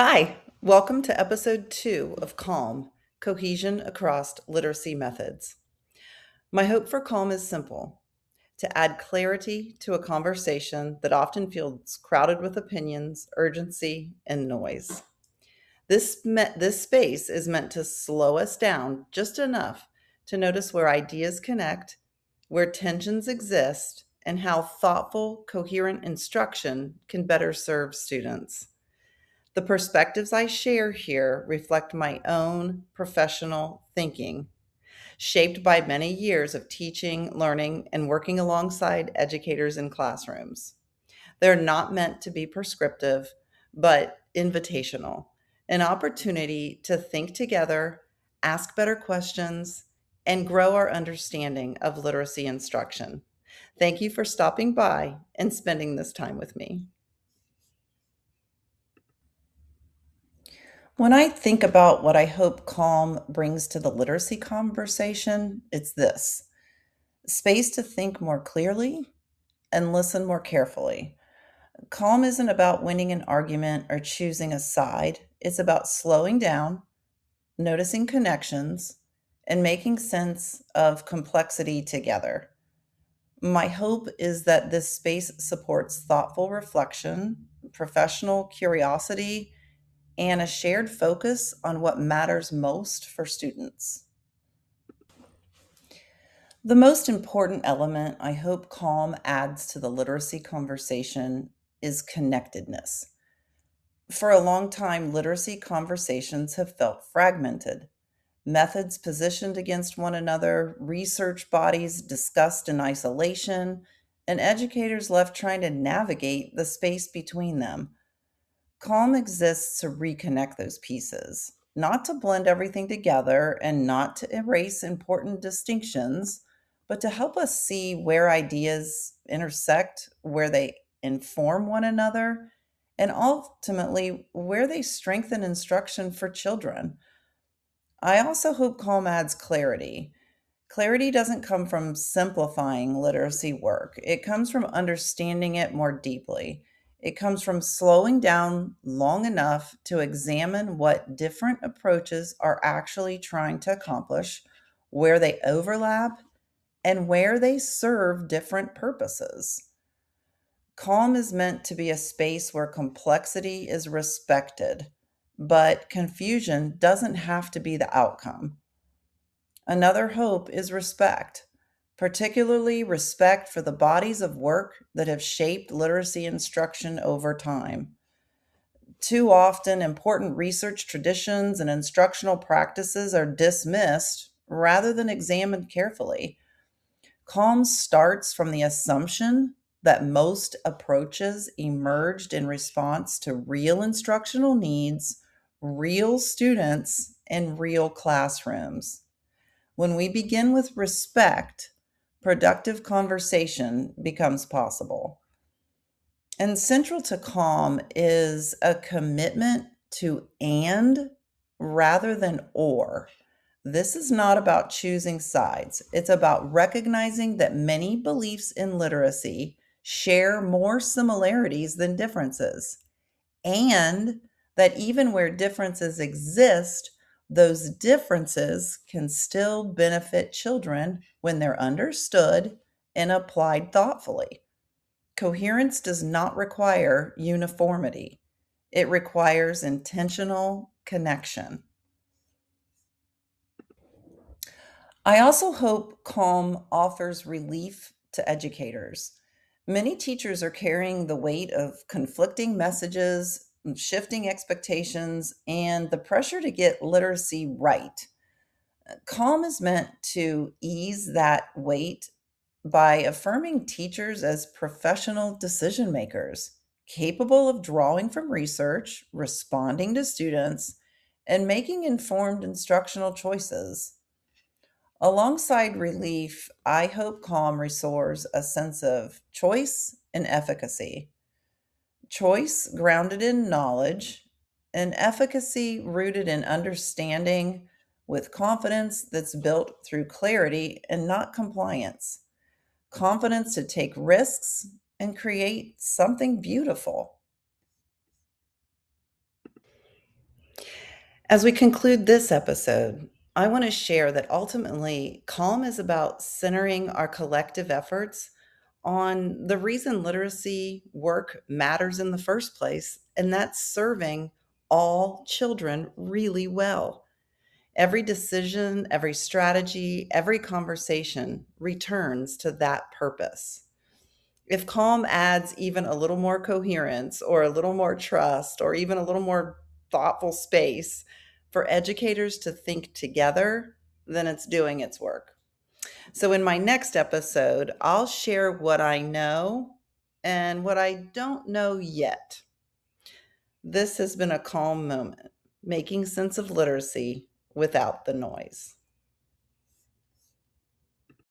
Hi, welcome to episode 2 of Calm Cohesion Across Literacy Methods. My hope for Calm is simple: to add clarity to a conversation that often feels crowded with opinions, urgency, and noise. This space is meant to slow us down just enough to notice where ideas connect, where tensions exist, and how thoughtful, coherent instruction can better serve students. The perspectives I share here reflect my own professional thinking, shaped by many years of teaching, learning, and working alongside educators in classrooms. They're not meant to be prescriptive, but invitational, an opportunity to think together, ask better questions, and grow our understanding of literacy instruction. Thank you for stopping by and spending this time with me. When I think about what I hope Calm brings to the literacy conversation, it's this: space to think more clearly and listen more carefully. Calm isn't about winning an argument or choosing a side, it's about slowing down, noticing connections, and making sense of complexity together. My hope is that this space supports thoughtful reflection, professional curiosity, and a shared focus on what matters most for students. The most important element I hope Calm adds to the literacy conversation is connectedness. For a long time, literacy conversations have felt fragmented. Methods positioned against one another, research bodies discussed in isolation, and educators left trying to navigate the space between them. Calm exists to reconnect those pieces, not to blend everything together and not to erase important distinctions, but to help us see where ideas intersect, where they inform one another, and ultimately where they strengthen instruction for children. I also hope Calm adds clarity. Clarity doesn't come from simplifying literacy work, it comes from understanding it more deeply. It comes from slowing down long enough to examine what different approaches are actually trying to accomplish, where they overlap, and where they serve different purposes. Calm is meant to be a space where complexity is respected, but confusion doesn't have to be the outcome. Another hope is respect, particularly respect for the bodies of work that have shaped literacy instruction over time. Too often, important research traditions and instructional practices are dismissed rather than examined carefully. Calm starts from the assumption that most approaches emerged in response to real instructional needs, real students, and real classrooms. When we begin with respect, productive conversation becomes possible. And central to calm is a commitment to and rather than or. This is not about choosing sides. It's about recognizing that many beliefs in literacy share more similarities than differences, and that even where differences exist, those differences can still benefit children when they're understood and applied thoughtfully. Coherence does not require uniformity, it requires intentional connection. I also hope Calm offers relief to educators. Many teachers are carrying the weight of conflicting messages, shifting expectations, and the pressure to get literacy right. Calm is meant to ease that weight by affirming teachers as professional decision makers, capable of drawing from research, responding to students, and making informed instructional choices. Alongside relief, I hope Calm restores a sense of choice and efficacy. Choice grounded in knowledge, and efficacy rooted in understanding with confidence that's built through clarity and not compliance. Confidence to take risks and create something beautiful. As we conclude this episode, I want to share that ultimately, calm is about centering our collective efforts on the reason literacy work matters in the first place, and that's serving all children really well. Every decision, every strategy, every conversation returns to that purpose. If calm adds even a little more coherence or a little more trust or even a little more thoughtful space for educators to think together, then it's doing its work. So, in my next episode, I'll share what I know and what I don't know yet. This has been a calm moment, making sense of literacy without the noise.